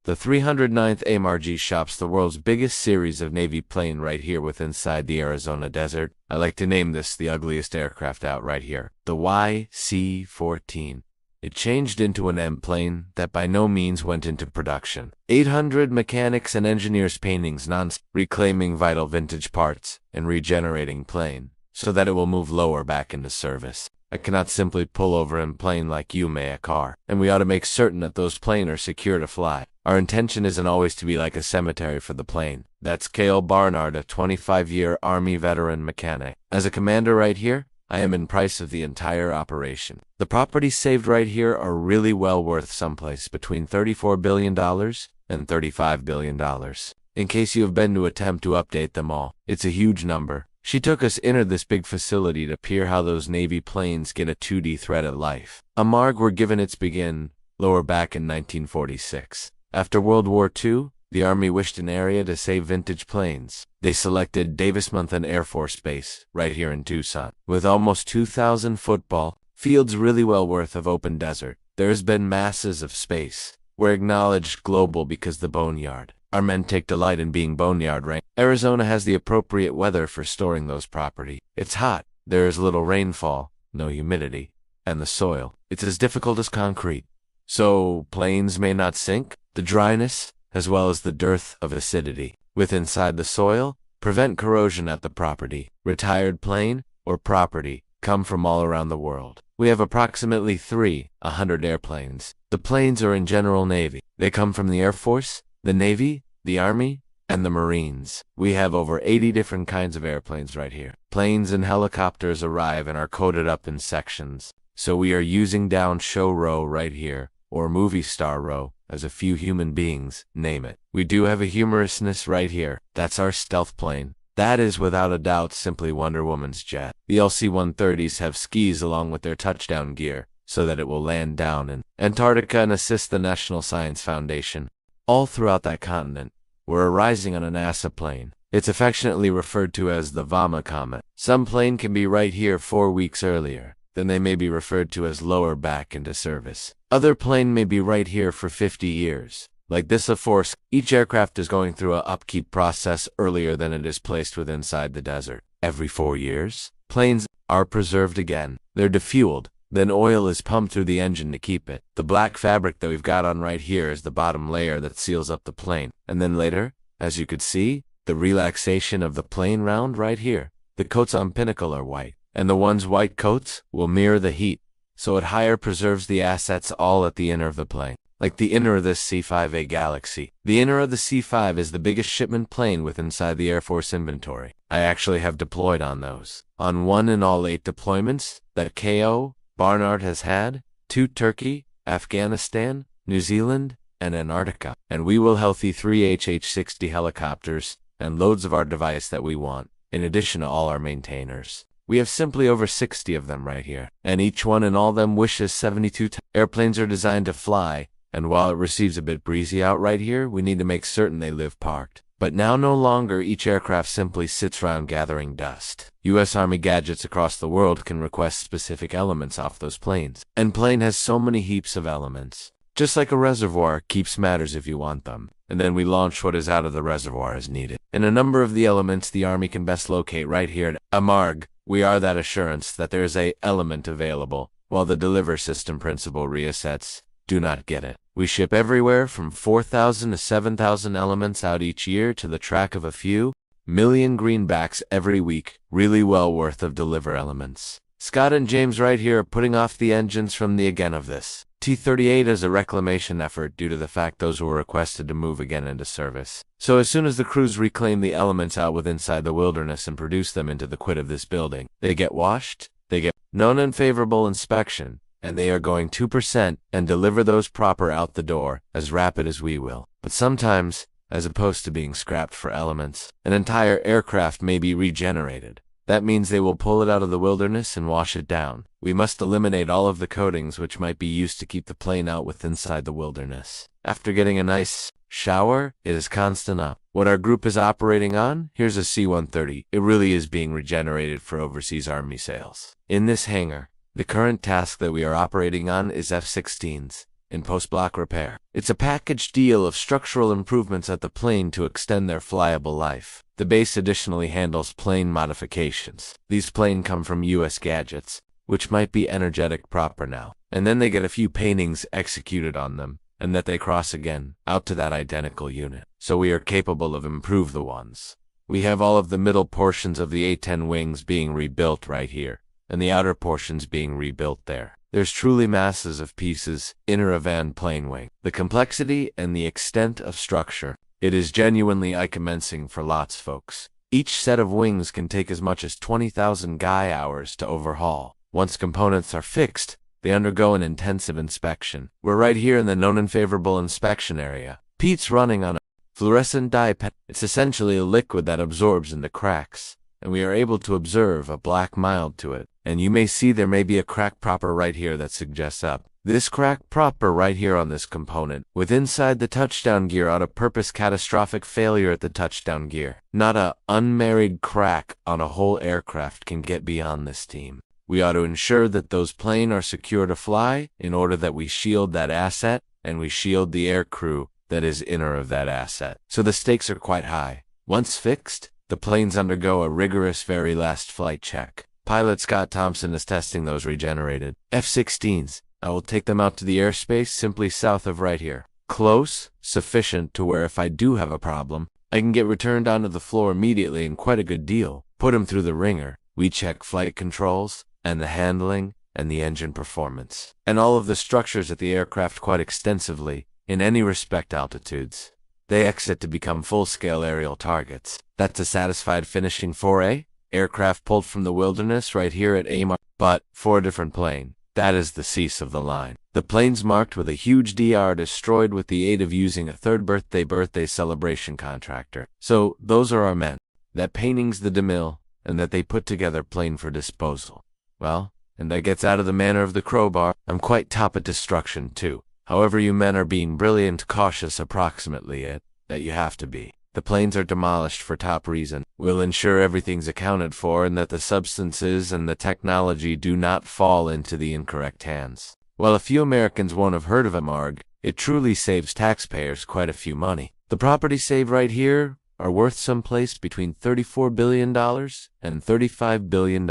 The 309th AMRG shops the world's biggest series of Navy plane right here within inside the Arizona desert. I like to name this the ugliest aircraft out right here, the YC-14. It changed into an M plane that by no means went into production. 800 mechanics and engineers paintings reclaiming vital vintage parts and regenerating plane so that it will move lower back into service. I cannot simply pull over and plane like you may a car, and we ought to make certain that those plane are secure to fly. Our intention isn't always to be like a cemetery for the plane. That's Boneyard, a 25-year Army veteran mechanic. As a commander right here, I am in price of the entire operation. The properties saved right here are really well worth someplace between $34 billion and $35 billion. In case you have been to attempt to update them all, it's a huge number. She took us into this big facility to peer how those Navy planes get a 2D threat at life. A MARG were given its begin lower back in 1946. After World War II, the Army wished an area to save vintage planes. They selected Davis-Monthan Air Force Base, right here in Tucson. With almost 2,000 football fields really well worth of open desert, there has been masses of space. We're acknowledged global because the Boneyard. Our men take delight in being Boneyard ranked. Arizona has the appropriate weather for storing those property. It's hot, there is little rainfall, no humidity, and the soil, it's as difficult as concrete. So planes may not sink. The dryness, as well as the dearth of acidity inside the soil, prevent corrosion at the property. Retired plane or property come from all around the world. We have approximately 100 airplanes. The planes are in General Navy. They come from the Air Force, the Navy, the Army, and the Marines. We have over 80 different kinds of airplanes right here. Planes and helicopters arrive and are coded up in sections. So we are using down show row right here, or movie star row, as a few human beings name it. We do have a humorousness right here. That's our stealth plane. That is without a doubt simply Wonder Woman's jet. The LC-130s have skis along with their touchdown gear, so that it will land down in Antarctica and assist the National Science Foundation. All throughout that continent, we're arising on a NASA plane. It's affectionately referred to as the Vama Comet. Some plane can be right here 4 weeks earlier. Then they may be referred to as lower back into service. Other plane may be right here for 50 years. Like this of course, each aircraft is going through a upkeep process earlier than it is placed within inside the desert. Every 4 years, planes are preserved again. They're defueled. Then oil is pumped through the engine to keep it. The black fabric that we've got on right here is the bottom layer that seals up the plane. And then later, as you could see, the relaxation of the plane round right here. The coats on pinnacle are white, and the ones white coats will mirror the heat, so it higher preserves the assets all at the inner of the plane. Like the inner of this C-5A Galaxy. The inner of the C-5 is the biggest shipment plane within inside the Air Force inventory. I actually have deployed on those. On 1 in all 8 deployments that KO Barnard has had, to Turkey, Afghanistan, New Zealand, and Antarctica. And we will healthy 3 HH-60 helicopters and loads of our device that we want, in addition to all our maintainers. We have simply over 60 of them right here, and each one in all them wishes 72 airplanes are designed to fly, and while it receives a bit breezy out right here, we need to make certain they live parked. But now no longer each aircraft simply sits around gathering dust. U.S. Army gadgets across the world can request specific elements off those planes. And plane has so many heaps of elements. Just like a reservoir keeps matters if you want them. And then we launch what is out of the reservoir as needed. And a number of the elements the Army can best locate right here at a MARG. We are that assurance that there is a element available, while the deliver system principle resets. Do not get it. We ship everywhere from 4,000 to 7,000 elements out each year to the track of a few million greenbacks every week. Really well worth of deliver elements. Scott and James right here are putting off the engines from the again of this. T-38 is a reclamation effort due to the fact those were requested to move again into service. So as soon as the crews reclaim the elements out with inside the wilderness and produce them into the quid of this building, they get washed, they get known unfavorable inspection, and they are going 2% and deliver those proper out the door as rapid as we will. But sometimes, as opposed to being scrapped for elements, an entire aircraft may be regenerated. That means they will pull it out of the wilderness and wash it down. We must eliminate all of the coatings which might be used to keep the plane out with inside the wilderness. After getting a nice shower, it is constant up. What our group is operating on, here's a C-130. It really is being regenerated for overseas Army sales. In this hangar, the current task that we are operating on is F-16s. in post-block repair. It's a package deal of structural improvements at the plane to extend their flyable life. The base additionally handles plane modifications. These planes come from US Gadgets, which might be energetic proper now. And then they get a few paintings executed on them, and that they cross again, out to that identical unit. So we are capable of improve the ones. We have all of the middle portions of the A-10 wings being rebuilt right here, and the outer portions being rebuilt there. There's truly masses of pieces, inner of an plane wing. The complexity and the extent of structure, it is genuinely eye-commencing for lots folks. Each set of wings can take as much as 20,000 guy hours to overhaul. Once components are fixed, they undergo an intensive inspection. We're right here in the known and favorable inspection area. Pete's running on a fluorescent dye pen. It's essentially a liquid that absorbs into cracks, and we are able to observe a black mild to it. And you may see there may be a crack proper right here that suggests up. This crack proper right here on this component, with inside the touchdown gear out of purpose catastrophic failure at the touchdown gear. Not a unmarried crack on a whole aircraft can get beyond this team. We ought to ensure that those planes are secure to fly in order that we shield that asset and we shield the air crew that is inner of that asset. So the stakes are quite high. Once fixed, the planes undergo a rigorous very last flight check. Pilot Scott Thompson is testing those regenerated F-16s. I will take them out to the airspace simply south of right here. Close, sufficient to where if I do have a problem, I can get returned onto the floor immediately and quite a good deal. Put them through the ringer. We check flight controls, and the handling, and the engine performance, and all of the structures at the aircraft quite extensively, in any respect altitudes. They exit to become full-scale aerial targets. That's a satisfied finishing foray. Aircraft pulled from the wilderness right here at AMAR, but for a different plane. That is the cease of the line. The planes marked with a huge DR destroyed with the aid of using a third birthday celebration contractor. So those are our men. That painting's the DeMille, and that they put together plane for disposal. Well, and that gets out of the manner of the crowbar. I'm quite top at destruction too. However, you men are being brilliant, cautious, approximately it, that you have to be. The planes are demolished for top reason. We'll ensure everything's accounted for and that the substances and the technology do not fall into the incorrect hands. While a few Americans won't have heard of AMARG, it truly saves taxpayers quite a few money. The property saved right here are worth someplace between $34 billion and $35 billion.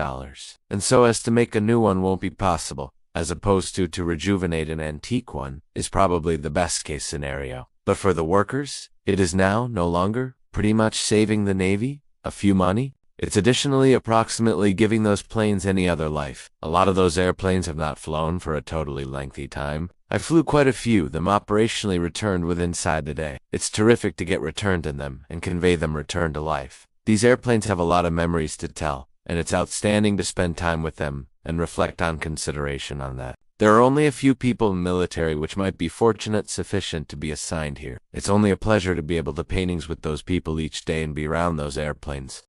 And so as to make a new one won't be possible, as opposed to rejuvenate an antique one, is probably the best case scenario. But for the workers, it is now no longer pretty much saving the Navy a few money. It's additionally approximately giving those planes any other life. A lot of those airplanes have not flown for a totally lengthy time. I flew quite a few, them operationally returned within inside the day. It's terrific to get returned in them and convey them return to life. These airplanes have a lot of memories to tell, and it's outstanding to spend time with them and reflect on consideration on that. There are only a few people in the military which might be fortunate sufficient to be assigned here. It's only a pleasure to be able to paintings with those people each day and be around those airplanes.